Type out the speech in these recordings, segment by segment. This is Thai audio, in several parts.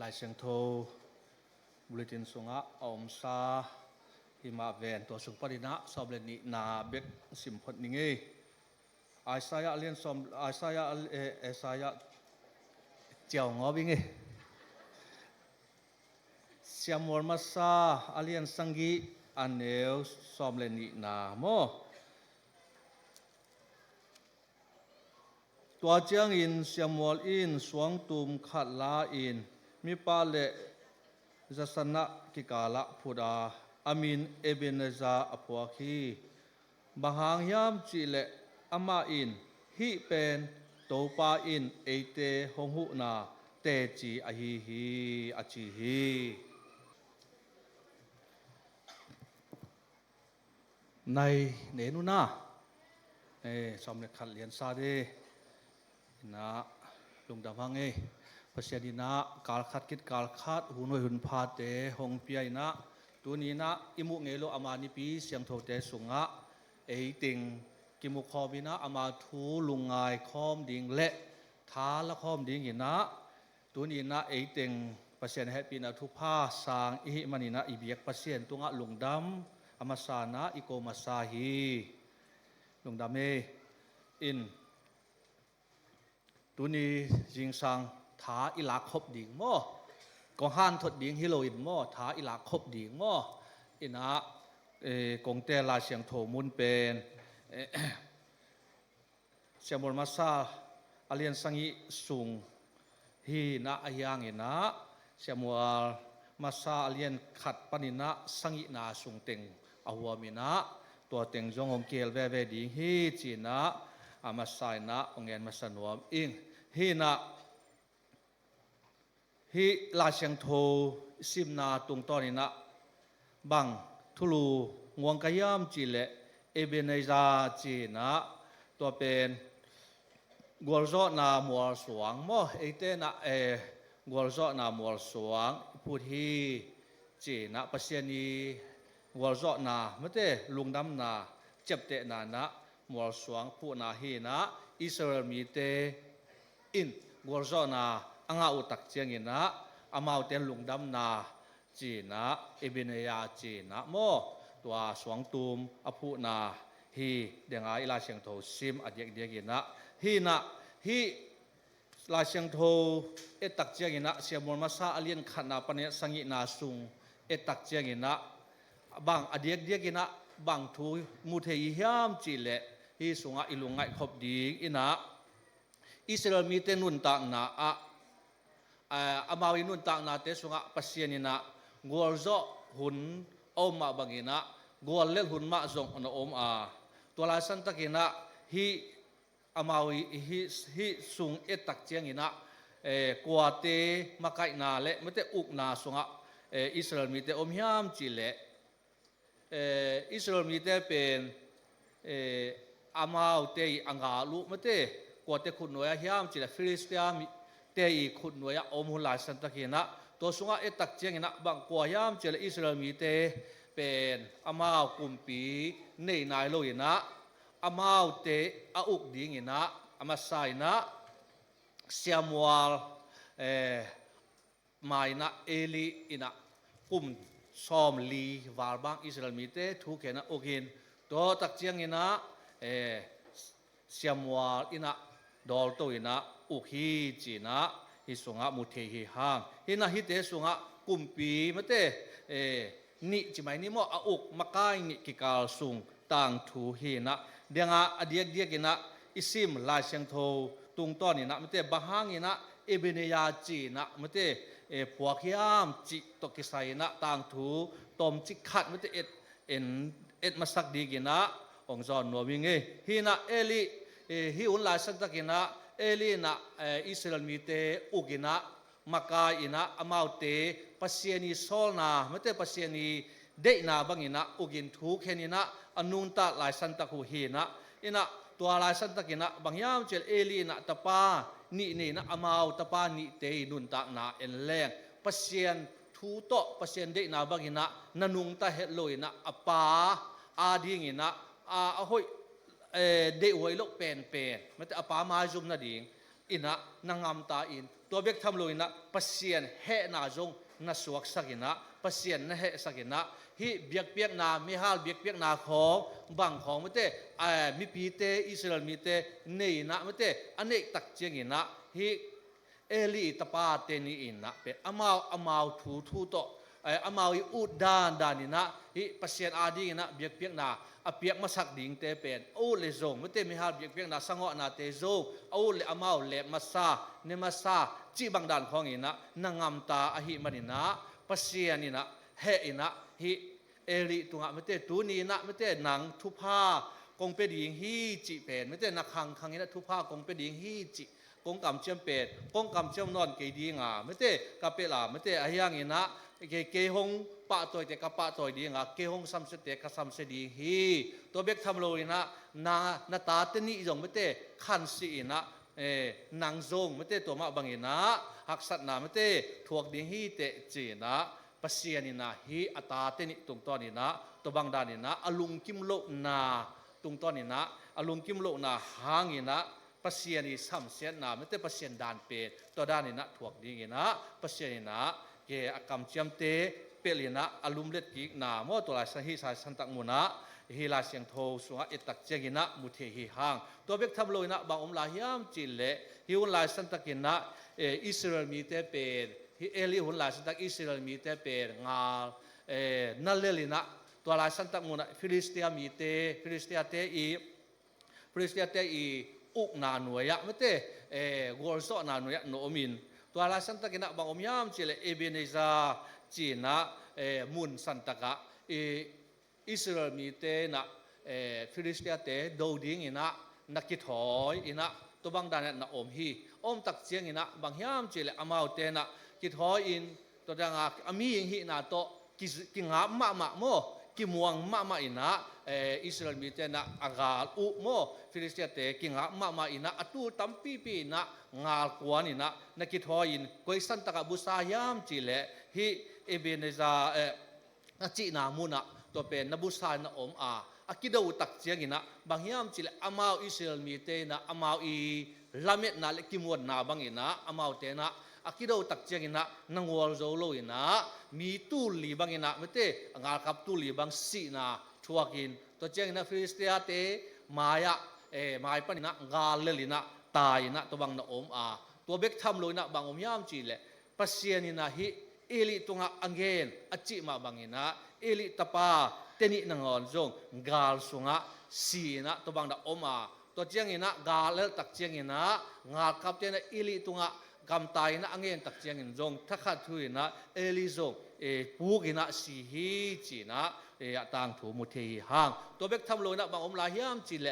ลายเสียงโทบุลตินสุงะอมซาหิมาเวนตัวสุปรินะสอบเลนินาเบกสิมพดนิงไอซายะเลียนสมไอซายะเอซายะเจียวงอบิงเสียมวลมาซาอเลียนสังกีอันเนวสอบเลนินาโมตัวเจียงอินเสียมวลอินสวงตุมขัดลาอินมีปาเลจัสนะกิกาละพุดาอามินเอเบเนซาอปวาคีบางหางยามจิเลอามาอินฮิเป็นโตปาอินเอเตหงหุนาเตจีอหิฮีอจิฮีในเนนุนาสมเด็จขัดเลียนซาเดนะลุงดำพังภาษาดีนะการขัดกิดการขัดหุ่นหุ่นพาเตหงเปียนะตัวนี้นะอิมุเงโลอามานิปีเสียงโทเตสุงะติงกิมุคอบินะอามาทูลุงไงคอมดิงเละท้าละคอมดิงหินะตัวนี้นะติงภาษาเฮปีนะทุพาสางอิหิมันินะอิเบียกภาษาตุงะลุงดำอามาสานะอิโกมาซาฮีลุงดำอินตัวนี้จิงสังท้าอิลาคบดิ่งโม่กองฮันทดดิ่งฮิโรอินโม่ท้าอิลาคบดิ่งโม่อินะกงเตลาเสียงโถมุนเป็นเสียงบนมาซาอาเลียนสังอิสุงฮีนะอายังอินะเสียงมัวมาซาอาเลียนขัดปนินะสังอินาสุงเต็งอาวมินะตัวเต็งจงองเกลเวเวดิ่งฮีจีนะอามาไซนะองเงินมาสนวมอิงฮีนะฮีลาเชียงโทซิมนาตุงตอนินะบังทุลูงวงกายามจีเลเอเบเนซาจีนะตัวเป็นกัวลโซนามัวสวงโมเตนะกัวลโซนามัวสวงพูดฮีจีนะปัสยานีกัวลโซนาไม่เตลุงดำนาเจ็บเตนานะมัวสวงผู้นาฮีนะอิสราเอลมีเตอินกัวลโซนาอังอาอุตักเจียงอินะอามาเตลุงดำนาจีนะเอเบเนียจีนะโมตัวสวงตูมอภูนาฮีเดียงไอลาเชียงโทซิมอเดียกเดียกินะฮีนะฮีลาเชียงโทเอตักเจียงอินะเสียมวลมาซาอเลียนขันนาปเนสังอินาสุงเอตักเจียงอินะบางอเดียกเดียกินะบางทูมุเทยิยามจีเลฮีสุงะอิลุงไงขบดีอินะอิสราเอลมีเตนุนตักนาอามาวินุนตักนาเตสุงะปัสยานินะกัวลโซหุนอมมาบังอินะกัวเล็กหุนมาจงอนอมตัวลาสันตักินะฮีอามาวิฮีสุงเอตักเจียงอินะกัวเตมาไกนาเลไม่เตอุกนาสุงะอิสราเอลมีเตอมยามจีเลอิสราเอลมีเตเป็นอามาวิเตอังกาลุไม่เตกัวเตขุนหน่วยยามจีเลฟิลิสเตียมเตอีขุนหน่วยอมหุลาสันตะกินะตัวสุงะเอตักเจียงนะบางกัวยามเจริญอิสราเอลมีเตเป็นอามาวกุมปีเนนายโลยนะอามาวเตอาอุกดิ่งนะอามาไซนะเซียมัวลมายนะเอลีอินะกุมซอมลีวาลบังอิสราเอลมีเตทุกเห็นนะโอเคตัวตักเจียงนะเซียมัวลอินะดอลโตอินะอุกฮีจีนะฮิสุงะมุเทหิฮังฮินะฮิเตสุงะกุมปีมะเตนิจิไมนิโมอาอุกมะกายนิกิกาลสุงต่างทูฮีนะเดียงอเดียกเดียกินะอิซิมลาเชียงโทตุงต้อนนี่นะมะเตบะฮังนี่นะเอเบเนียจีนะมะเตพวกยามจิตกิไซนะต่างทูตอมจิขัดมะเตเอ็ดมาสักดีกินะองจอนนัววิงฮินะเอลีฮิอุนลาสักตะกินะเอลีนะอิสราเอลมีเตอุกินะมักกาอินะอามาวเตปัสยานีโซลนาไม่เตปัสยานีเดนาบังอินะอุกินทุกเฮนินะอนุนตาลายสันตะคูฮีนะอินะตัวลายสันตะกินะบางยามเจลเอลีนะตะปานี่นะอามาวตะปานี่เตนุนตานาเอ็นแรงปัสยานทูโตปัสยานเดนาบังอินะนันุงตาเฮโลอินะอปาอาดิงอินะอาหอยเดหวยโลกเป็นไม่แต่อปามาจุมนาดิ่ง อินะนางามตาอินตัวเบกทำลุยนะปัสเซียนเฮนาจงนาสวกสักินะปัสเซียนนะเฮสักินะฮิเบียกเปียกนามิฮาลเบียกเปียกนาของบังของมเตมิปีเตอิสราเอลมิเตเนยนะมเตอันนี้ตักเจียงนะฮิเอลีตปาเตนีอินะเป็นอมาวทูโตอมาวอุดานนินะฮิปัสเซียนอาดีนะเบียกเปียกนาอเปียกมาสักดิ่งเตเป็นโอเลซงมเตมิฮาลเบียกเปียกนาสังอนาเตซงโอเลอมาวเลมาซาเนมาซาจีบังดานของอินะนางามตาอหิมันนะปัสเซียนินะเฮอินะฮิเอริตุงะมเตตูนีนะมเตหนังทุพากงเป็ดยิงฮีจิเป็นมเตนักขังอินะทุพากงเป็ดยิงฮีจิกงกำเชียมเป็ดกงกำเชียมนอนเกดีงามเตกะเปลามเตอายังอินะเกฮงปะตัวเตกะปะตัวดีงาเกฮงซัมเสเตกะซัมเสดีฮีตัวเบกทำโลอินะนาตาเตนิจงมเตขันสีอินะนางจงมเตตัวมาบังอินะหักสัตนามเตถวกดีฮีเตจีนะปัสเซียนินะฮีอัตาเตนิตุงตอนินะตัวบังดานินะอลุงกิมโลนาตุงตอนินะอลุงกิมโลนาหางอินะปัสเซียนิสัมเสียนามเตปัสเซียนดานเปตัวดานินะถวกดีอินะปัสเซียนินะเกอกำเจียมเตเปลินะอลุมเล็ดกิกนาโมตัวลายสหิสายสันตักมุนะฮิลาเสียงโทสุงะอิตักเจกินะมุเทหิหางตัวเบกทำโลยนะบางอมลาฮิยามจิเลฮิวุนลายสันตักินะอิสราเอลมีเตเปรฮิเอลิหุนลายสันตักอิสราเอลมีเตเปรงานัลเลลินะตัวลายสันตักมุนะฟิลิสเตียมีเตฟิลิสเตียเตอีอุกนาหน่วยะไม่เตกอลโซนาหน่วยะโนมินตัวลายสันตักินะบางอมยามจิเลเอเบเนซาจีนะมุนสันตักะอิสราเอลมีเตนะฟิลิสเตียเตดูดิ้งอินะนักกิถอยอินะตัวบางด้านนะอมฮีอมตักเจียงอินะบางยามจิเลอมาเตนะกิถอยอินตัวดังอามีอิงฮีนะโตกิงามะโมกิมวงมะอินะอิสราเอลมีเตนะอากาลอุโมฟิลิสเตียเตกิงามะอินะอตูตัมปีนะงาลกวนอินะนักกิถอยอินกุยสันตักบุษายามจิเลฮีเอเบเนซาจีนามุนะตัวเป็นนบุษายนะอมอากิดาวตักเจียงอินะบางยามจิเลอมาวอิสราเอลมีเตนะอมาวอีลาเมตนาเลกิมวนนาบางอินะอมาวเตนะอากิดาวตักเจียงอินะนังวอลโซโลอินะมีตูลีบางอินะไม่เตงากับตูลีบางสีนาชัวกินตัวเจียงอินะฟิลิสเตียเตมายะมายปันอินะกาเลลินะตายนะตัวบางนะอมตัวเบกทำเลยนะบางอมยามจิเลปัสเซียนินะฮิเอลิตุงะอังเกนอจิมาบางอินะเอลิตาปาเตนินังอนจงกาลสุงะสีนะตัวบางดาอมาตัวเจียงอินะกาเลตักเจียงอินะงากับเจนะเอลิตุงะกำตายนะอังเกนตักเจียงอินจงทักขัดทุยนะเอลิจงปูกินะสีฮีจีนะต่างถูมุเทหิหางตัวเบกทำโลนะบางอมลาฮิยามจีเล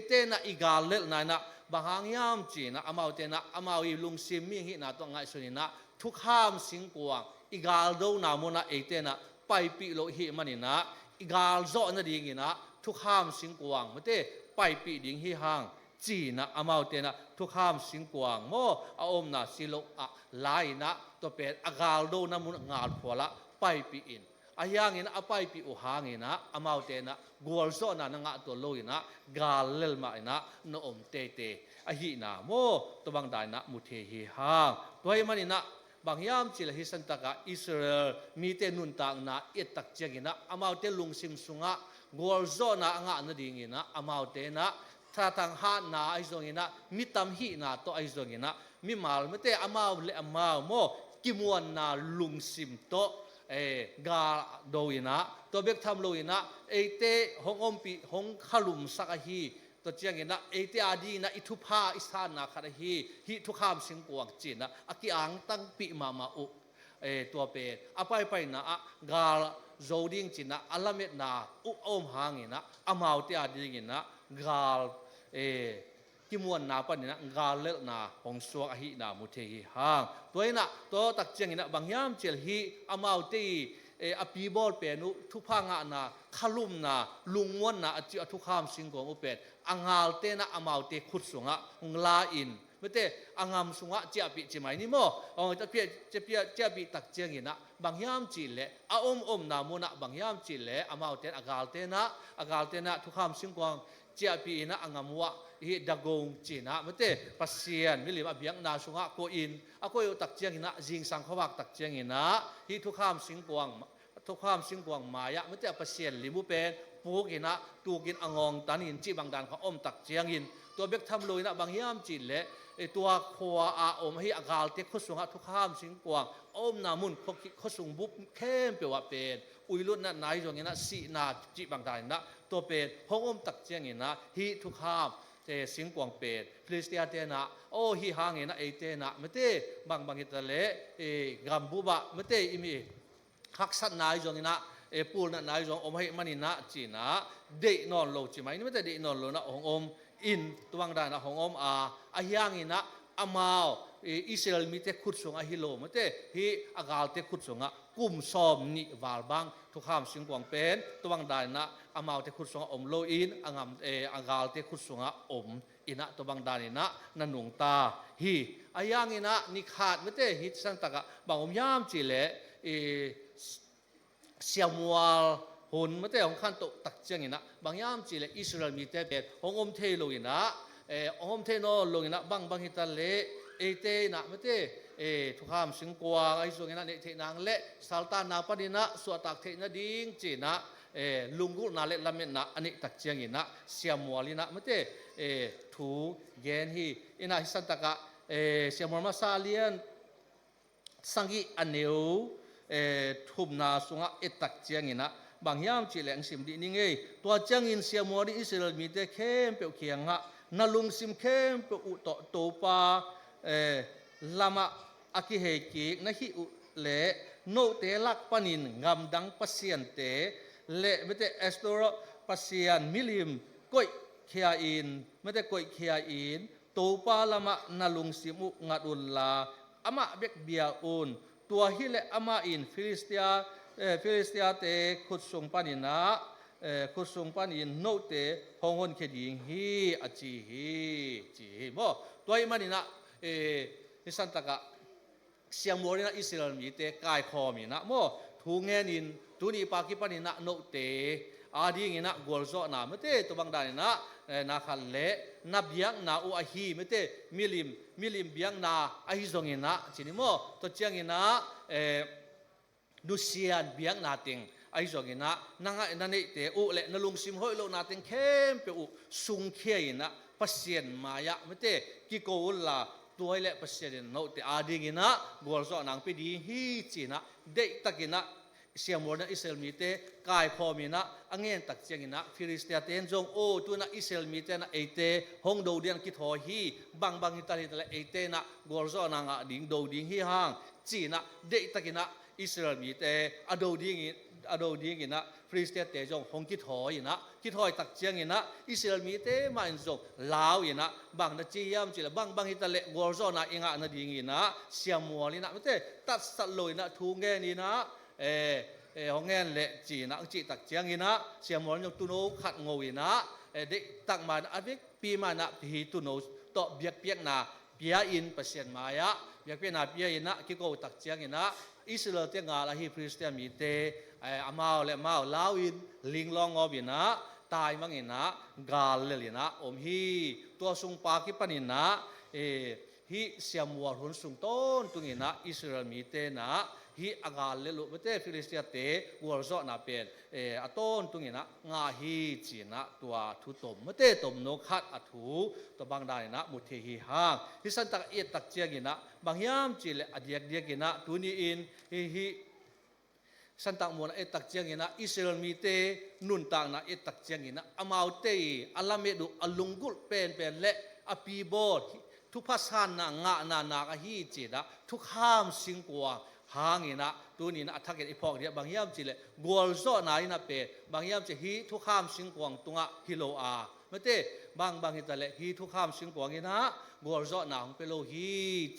เตนะอีกาเลนะบางหางยามจีนะอมาวเตนะอมาวอีลุงซิมิหินะตัวง่ายสุนินะทุกข้ามสิงกวางอีกาลโดนามุนะเตนะไปปีโลหิมันินะอีกาลโซนะดิ่งนะทุกข้ามสิงกวางไม่เตไปปีดิ่งหิหางจีนะอมาวเตนะทุกข้ามสิงกวางโมอาอมนะสิโลลายนะตัวเป็นอากาลโดนามุนะงาลพอละไปปีอินอายังอินะอไปปีอุหางอินะอมาวเตนะกัวลโซนะนังตัวโลอินะกาลเลลมาอินะโนอมเตอหินะโมตัวบางได้นะมุเทหิหางตัวมันอินะบางยามจิลฮิสันตากาอิสราเอลมีเตนุนตางนะเอตักเจกินะอมาวเตลุงซิมสุงะกอลโซนะงะนดิ่งนะอมาวเตนะถ้าทางหานาไอซงินะมิตัมหินะตัวไอซงินะมิมาลไม่เตอมาวเลอมาวโมกิมวนนาลุงซิมโตกาโดยนะตัวเบกทำโลยนะเตหงอมปีหงขลุมสักฮีตัวเจียงเงินะเตอาดีนะอิทุพาอิสานนะขัดฮีทุกขามสิงกวงจีนะอากิอังตั้งปีมาอุตัวเป็นไปนะกาโจดิงจีนะอัลลเมตนะอุอมหางเงินะอมาวเตอาดีเงินะกากิมวนนาปันนะกาเลนะหงสวกหินะมุเทหิหางตัวนี้นะตัวตักเจียงนะบางยามเจลฮีอมาวตีอปีบอลเป็นทุกพังนะขลุ่มนะลุงวนนะจิทุกข้ามสิงของอุเป็ดอังาลเตนะอมาวเตขุดสุงะงลาอินไม่เตอังามสุงะเจ้าปีจิไม่นี่โมจะเจ้าปีตักเจียงนะบางยามจิเลอมนามุนะบางยามจิเลอมาวเตนอากาลเตนะทุกข้ามสิงกวางเจ้าปีนะอังามวะ hi dagong china mate pasien milim abiang na sunga ko in ako yo tak chiang ina jing sang khawak tak chiang ina hi thu kham singkwang maya mate pasien limu pen pukina tukin angong tanin chi bangdan kha om tak chiang in to bek tham loina bangyam chi leตัวขวาอมให้อากาศเทขสุงทุกข้ามสิงกวางอมนามุนขสุงบุบเข้มเปว่าเป็นอุยรุ่นนั้นนายจงงี้นะสีนาจีบางทายนะตัวเป็นห้องอมตักเจียงงี้นะฮีทุกข้ามเจสิงกวางเป็นคริสเตียนเตนะโอ้ฮีหางงี้นะเอเตนะไม่เต้บางกิตาเล่กัมบูบะไม่เต้อิมีฮักสันนายจงงี้นะปูนนายจงอมให้มันนี่นะจีนะเดนอนโลจีไหมนี่ไม่แต่เดนอนโลนะของอมอินตัวงดานะของอมอาย่างอินะอามาวอิสราเอลมีแต่ขุดสงอาฮิโลมาแต่ฮีอากาลแต่ขุดสงะกุมซอมนิวาลบังทุกข้ามสิงกวางเป็นตัวงดานะอามาวแต่ขุดสงะอมโลอินอากาลแต่ขุดสงะอมอินะตัวงดานี่นะนันหนุงตาฮีอาย่างอินะนิขาดมาแต่ฮิตสังตะกะบางอมยามจีเล่เสียมัวหุ่นไม่ได้ของขั้นตกตักเจียงอินะบางยามจีเลยอิสราเอลมีแต่เป็นของอมเทโลอินะอมเทโนโลอินะบางฮิตาเลเอเตนะไม่ได้ทุกข้ามสิงกัวไอส่วนอินะเนเทนางเละสัลตานาปดินะสวดตักเทนะดิ้งจีนะลุงกุนาเละละเมนะอันนี้ตักเจียงอินะเสียมัวลินะไม่ได้ถูเย็นฮีอินะฮิสันตะกะเสียมัวมาซาเลียนสังกีอันเนวทุบนาสุงะเอตักเจียงอินะบางยามจีแหลงสิมดีนี่ไงตัวเจียงอินเสียมัวที่อิสราเอลมีแต่เข้มเปียวเขียงฮะนาลุงสิมเข้มเปียวอุตโตปาลามาอากิเฮกินะฮิอุเล่โนเตลักปนินงามดังปัสเซียนเตเล่ไม่แต่เอสโตรปัสเซียนมิลิมก้อยเคียอินไม่แต่ก้อยเคียอินโตปาลามานาลุงสิมุงัดอุลลาอามาเบกเบียอุนตัวฮิเลอามาอินฟิลิสเตียเตขุดส่งปันินะขุดส่งปันินโนเตฮงคนเขดิงฮีอจีฮีบ่ตัวอิมันนี่นะนิสันตะกะเสียงโมนี่นะอิสราเอลมีเตกายคอมีนะโมทูเงินินตูนี่ปากิปันินะโนเตอาดีงินะกอลโซนะมเตตัวบางดานี่นะนาคันเละนับยังนาอุอาฮีมเตมิลิมเบียงนาอาฮิซงงินะจินิโมตัวเจียงงินะดูเซียนเบียงนาติงไอ้จอกินะนั่งนั่นนี่เตอุเละนลุงซิมห้อยโลนาติงเข้มเปอุสุงเขียนะปัสเซียนมายะไม่เตกิโกอุลลาตัวเละปัสเซียนโนเตอาดิกินะบัวโซนางไปดีฮีจีนะเด็กตะกินะเสียมวนะอิสราเอลมีเตกายพอมีนะอังเงินตักเจียงนะฟิลิสเตียเตนจงโอตัวนะอิสราเอลมีเตนะเอเตฮงโดเดียนกิทอฮีบางฮิตาลิตะเอเตนะบัวโซนางดิ่งโดดิ่งฮีหางจีนะเด็กตะกินะอิสราเอลมีแต่อโดดีงินะฟริสเตียเตจงหงกิทอยนะกิทอยตักเจียงนะอิสราเอลมีแต่มันจงลาวนะบางนาจียามจิละบางฮิตาเลวอร์โซนะอิงะนาดีงินะเสียมัวลินะไม่แต่ตัดสัตลอยนะทูเงนี่นะหงเงินเลจีนะจีตักเจียงนะเสียมัวยังตุโนขัดงวยนะเด็กตักมาอันนี้ปีมานะที่ตุโนต่อเบียกนะเปียอินเปอร์เซ็นต์มายะเบียกนะเปียอินนะกิโกตักเจียงนะอิสราเอลเตียงาลาฮิฟริสเตียมีเตอามาวและมาวลาวินลิงลองอบินะตายมังอินะกาลเลนะอมฮีตัวสุงปากิปันินะฮิเสียมัวรุนสุงต้นตุงินะอิสราเอลมีเตนะฮิอากาลเลลุเมเตฟิลิสเตียเตวัวโซนาเป็นอต้นตุงินะงาฮีจีนะตัวทุตมเมเตตมโนขัดอถูตัวบางดานะมุเทฮีหางฮิสันตักเอตักเจียกินะบางยามจีเลอเดียกกินะตุนีอินฮิสันตักมวลเอตักเจียกินะอิสราเอลมีเตนุนตังนะเอตักเจียกินะอามาวเตอัลลาเมดุอัลลุงกุลเป็นเละอปีโบทุกภาษาหนังนากะฮีจีนะทุกห้ามสิงกัวหางอินะตัวนี้นะอัฐกิจอีพอกเดียบางยามจีเลกอลโซนายนะเป็นบางยามจีฮีทุกห้ามสิงกัวตุงะฮิโลอาไม่เต้บางฮิตาเลฮีทุกห้ามสิงกัวกินะกอลโซนาของเปโลฮี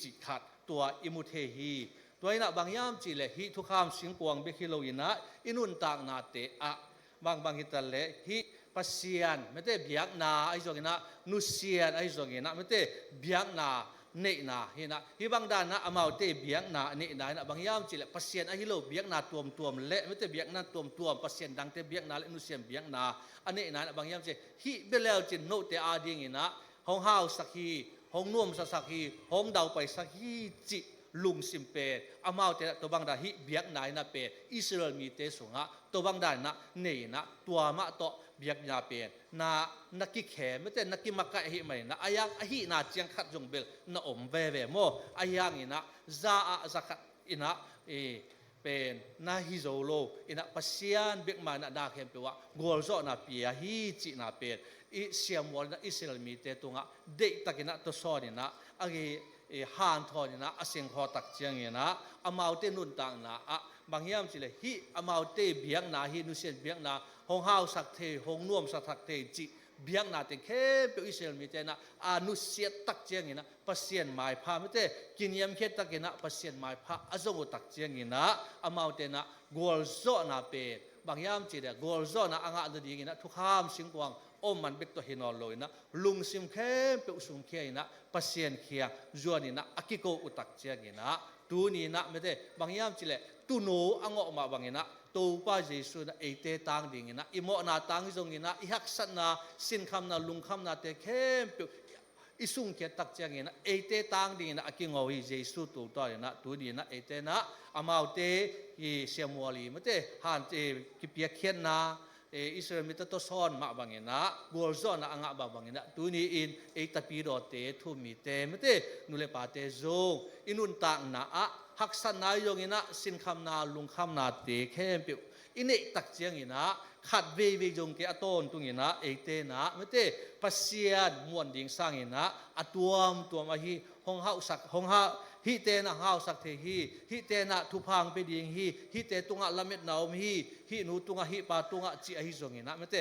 จิขัดตัวอิมุเทฮีตัวนี้นะบางยามจีเลฮีทุกห้ามสิงกัวเบฮิโลกินะอินุนตากนาเตอะบางฮิตาเลฮีปัสเซียนไม่เต้เบียกนาไอโซกินะนุเซียนไอโซกินะไม่เต้เบียกนาเนนาเห็นนะฮิบางด้านนะอามาวเตเบียกนาเนนานะบางยามจิเลปัสเซียนไอฮิโลเบียกนาตัวมเละไม่เตเบียกนาตัวมปัสเซียนดังเตเบียกนาและนุเซียนเบียกนาอันเนนาบางยามจิฮิเบลเลวจิโนเตอาดิงินะ hong hao sakhi hong nuam sa sakhi hong dau pai sakhi chi lung simpe amau te to bang da hi biak nai na pe Israel mi te sunga to bang da na nei na tua ma to biak nya pe na ki khe me te na ki maka hi mai na ayang a hi na chiang khat jong bel na om ve ve mo ayang ina za a zakhat ina pen na hi zo lo ina pasian bek ma na da khem pe wa gol zo na pia hi chi na pe i siamwal na Israel mi te tunga de takina to so ni na agi han thon na aseng kho tak chiang ina amau te nun tang na a bangyam chile hi amau te biang na hi nu sen biang na hong hao sak the hong nuam sak thak the chi biang na te khe pe Israel mi te na anu siat tak chiang ina pasien mai pha me te kinyam khe takina pasien mai pha azong tak chiang ina amau te na gol zo na pe bangyam chile gol zo na anga de ding ina thukham singkwang om man bek to hinol loina lung sim khe pe usum khe ina pasien khia zuani na akiko utak chiang ina tu ni na me te bangyam chile tu no ango ma bangina to pa jesu na ete tang ding ina imo na tang jong ina i hak sat na sin kham na lung kham na te khe pe isung khe tak chiang ina ete tang ding ina akingo hi jesu tu to ina tu ni na ete na amau te hi semuali me te han te ki pia khen na Israel mi to son ma bangena gol zon anga ba bangena tuni in e tapi ro te thu mi te mete nule pa te zo inun ta na a haksan na yong ina sin kham na lung kham na te khem pe ine tak chiang ina khat ve ve jong ke aton tung ina e te na mete pasian muan ding sang ina atuam tuam a hi hong hau sak hong ha hi te na hau sak the hi te na thu phang pe ding hi te tunga lamet naum hi nu tunga hi pa tunga chi a hi zong ina mete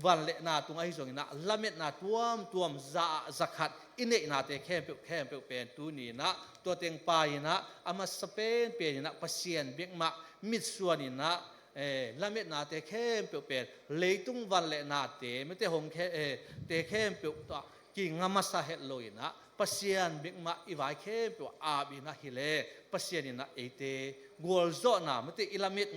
van le na tunga hi zong ina lamet na tuam za zakhat ine na te khem pe pen tu ni na to teng pa ina ama sapen pe ina pasien bek ma mit suan ina lamet na te khem pe pen leitung van le na te mete hong khe te khem pe to ki ngama sa het loina pasian big ma iwai khe pe abi na hile pasian ina ete gol zo na mate ilamit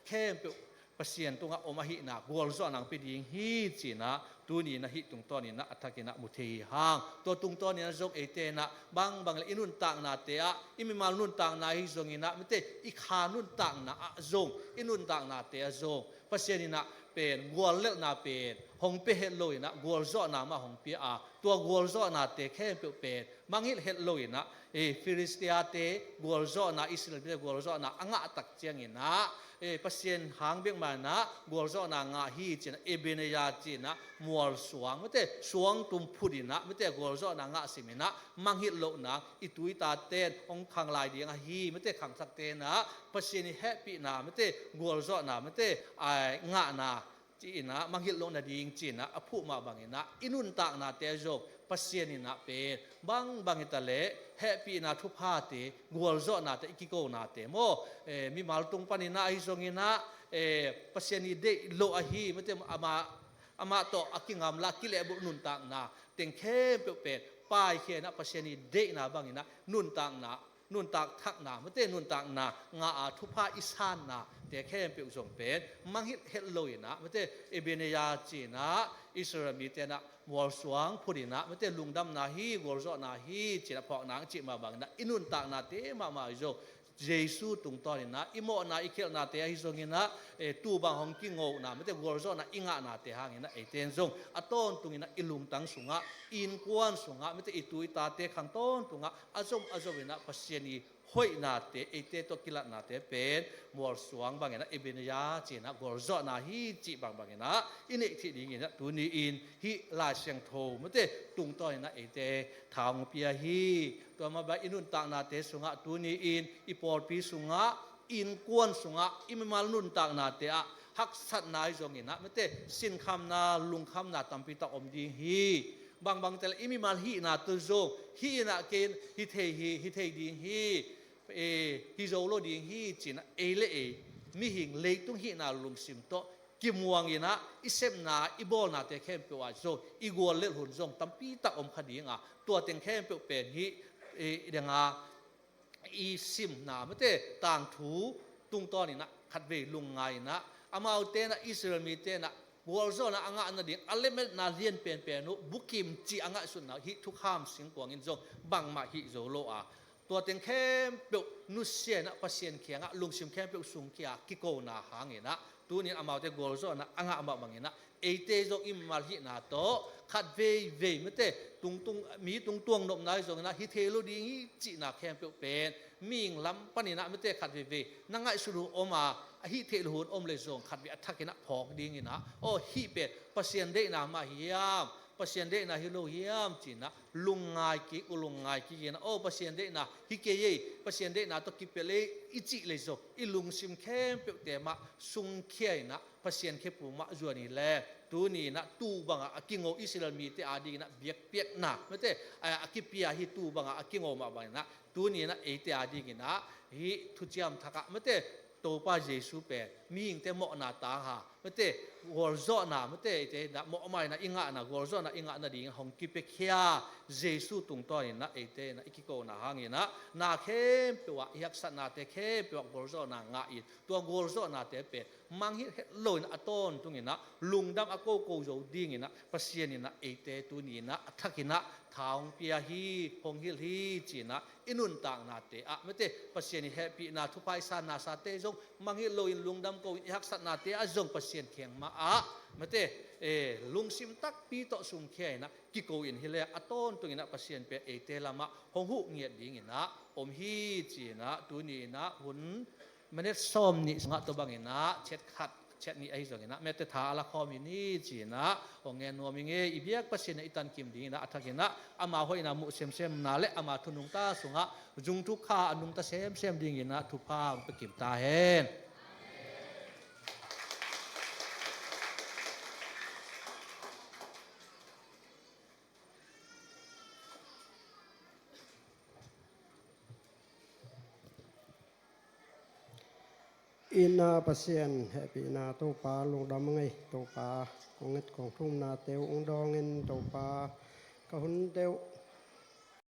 khe pe pasian tunga omahi na gol zo nang pe ding hi china tuni na hi tung ton ina athakina muthei hang to tung ton ina zok ete na bang le inun tang na te a imi mal nun tang na hi zong ina mate i kha nun tang na a zong inun tang na te a zong pasian ina pen gol le na pen hong pe het loina gol zo na ma hong pi a to gol zo na te khem pe pen mangil het loina Philistia te gol zo na Israel te gol zo na anga tak chiang ina pasien hang bek ma na gol zo na nga hi chin ebeneya china mual suang mate suang tum phudina mate gol zo na nga simina manghit lo na itui ta ten ong khang lai ding a hi mate khang sak te na pasien happy na mate gol zo na mate ai nga na china manghit lo na ding china aphu ma bangina inun ta na te zo pasien ina pe bang itale happy na thu pha te gol zo na te ikiko na te mo mi mal tung panina ai zongina pasien ni de lo a hi mate ama to akingam la kile bu nun tang na teng khe pe pai khe na pasien ni de na bangina nun tang na nun tak thak na mate nun tang na nga a thu pha isan na te khe pe zong pen manghit het loina mate ebeneya china Israel mi te na wal suang phurina mate lungdam na hi golzo na hi china phok nang chi ma bang na inun tak na te ma zo Jesu tung to ni na imo na ikhel na te hi zongina tu bang hong ki ngo na mate golzo na inga na te hangina eten zong aton tungina ilum tang sunga in kwan sunga mate itui ta te khang ton tunga azowina pasieni hoi na te ete to kilat na te pen mor suang bangena ebeneya china golzo na hi chi bangena ine thi ding ina tu ni in hi la siang tho mate tung to ina ete thang pia hi to ma ba inun ta na te sunga tu ni in ipor pi sunga in kwan sunga imal nun ta na te a hak sat na jong ina mate sin kham na lung kham na tampi ta om ding hi bang tel imi mal hi na tu zo hi na ken hi thei ding hi hi zo lo ding hi chin ele mi hing leitung hi na lung sim to kimuang ina isem na ibol na te khem pe wa zo igol le hun zong tampi ta om khadinga to teng khem pe pen hi denga i sim na mate tang thu tung to ni na khat ve lung ngai na amau te na Israel mi te na Golzo na anga na ding alemet na lien pen no bukim chi anga sun na hi thu kham sing kwang in zo bang ma hi zo lo a ตัวเต็งเข้มเปียวนุเสียนะภาษาเขียงลุงชิมเข้มเปียวสุงเขียกิโกนาหางเงินะตัวนี้อามาเตโกลโซนะอ่างอามาบังเงินะเอเตโซอิมมาลินาโตขัดเวไม่เตตุงมีตุงตวงนมนายโซนะฮิเทโลดีจีนาเข้มเปียวเป็นมิงลำปนินะไม่เตขัดเวนั่งไงสุรุอมาฮิเทโลหุ่นอมเลยโซขัดเวอัฐกินะพอกดีเงินะโอ้ฮิเป็ดภาษาเดนามาฮิยามpasien de na hilo hiam china lungai ki ulungai ki na o pasien de na hikeye pasien de na to kipele ichi lezo ilung sim khem pe te ma sung khie na pasien khe pu ma zuani le tu ni na tu banga akingo israel mi te adi na biak piak na mate akipia hi tu banga akingo ma bang na tu ni na e te adi gi na hi thuchiam thaka mate to pa jesu pe mi ing te mo na ta ha mate gorzo na mate te na mo mai na inga na gorzo na inga na ding hong ki pe khia jesu tung to ni na e te na ikiko na hangi na khem pe wa yak sa na te khe pe wa gorzo na nga I to gorzo na te pe mang hi loin aton tung ina lungdam ako ko zo ding ina pasien ina e te tu ni na athakina thang pia hi hong hil hi china inun tang na te a mate pasien hi happy na thupai sa na sa te jong mangi loin lungdam ko ihak sat na te a jong pasien kheng ma a mate lungsim tak pi to sum khei na ki ko in hile aton tung ina pasien pe e te lama hong hu ngiat ding ina om hi china tu ni na hun manet som ni nga to bang ina chet khat chet ni ai zong ina mete tha ala khom ni china ongen no mi nge ibiak pasien itan kim ding ina athakina ama hoina mu sem na le ama thunung ta sunga jung thu kha anung ta sem ding ina thu pa pe kim ta hen ina pasien happy na to pa lung dam ngai to pa kongit kong thum na teu ong dong in to pa ka hun teu